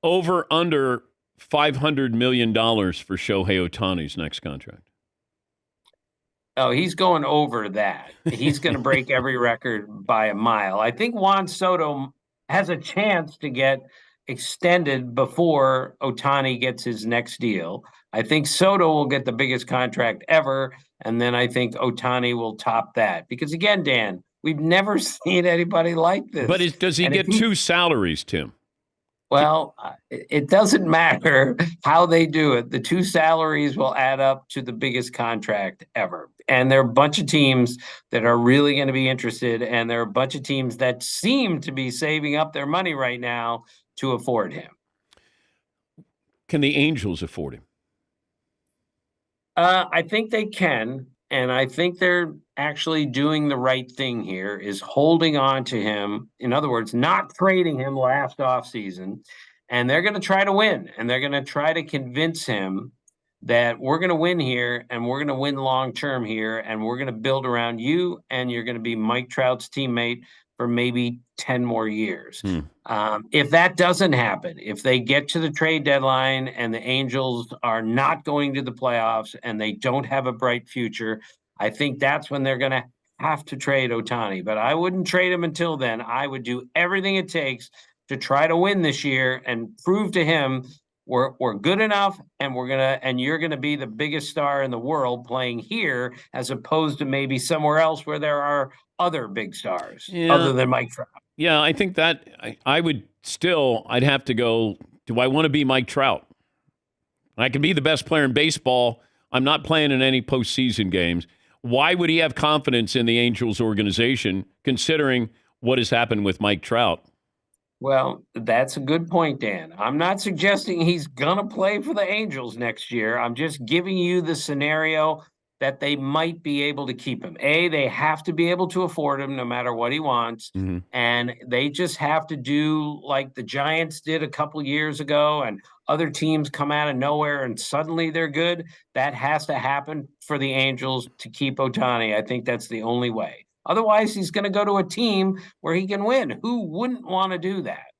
Over under $500 million for Shohei Ohtani's next contract. Oh, he's going over that. He's going to break every record by a mile. I think Juan Soto has a chance to get extended before Ohtani gets his next deal. I think Soto will get the biggest contract ever, and then I think Ohtani will top that. Because again, Dan, we've never seen anybody like this. But does he get two salaries, Tim? Well, it doesn't matter how they do it. The two salaries will add up to the biggest contract ever. And there are a bunch of teams that are really going to be interested. And there are a bunch of teams that seem to be saving up their money right now to afford him. Can the Angels afford him? I think they can. And I think they're actually doing the right thing here, is holding on to him. In other words, not trading him last offseason. And they're going to try to win. And they're going to try to convince him that we're going to win here and we're going to win long term here. And we're going to build around you. And you're going to be Mike Trout's teammate for maybe 10 more years. If that doesn't happen, if they get to the trade deadline and the Angels are not going to the playoffs and they don't have a bright future, I think that's when they're going to have to trade Ohtani. But I wouldn't trade him until then. I would do everything it takes to try to win this year and prove to him we're good enough, and you're gonna be the biggest star in the world playing here, as opposed to maybe somewhere else where there are other big stars other than Mike Trout. Yeah, I think that I'd have to go, do I want to be Mike Trout? I can be the best player in baseball. I'm not playing in any postseason games. Why would he have confidence in the Angels organization, considering what has happened with Mike Trout? Well, that's a good point, Dan. I'm not suggesting he's going to play for the Angels next year. I'm just giving you the scenario that they might be able to keep him. They have to be able to afford him no matter what he wants. Mm-hmm. And they just have to do like the Giants did a couple years ago, and other teams come out of nowhere and suddenly they're good. That has to happen for the Angels to keep Ohtani. I think that's the only way. Otherwise, he's going to go to a team where he can win. Who wouldn't want to do that?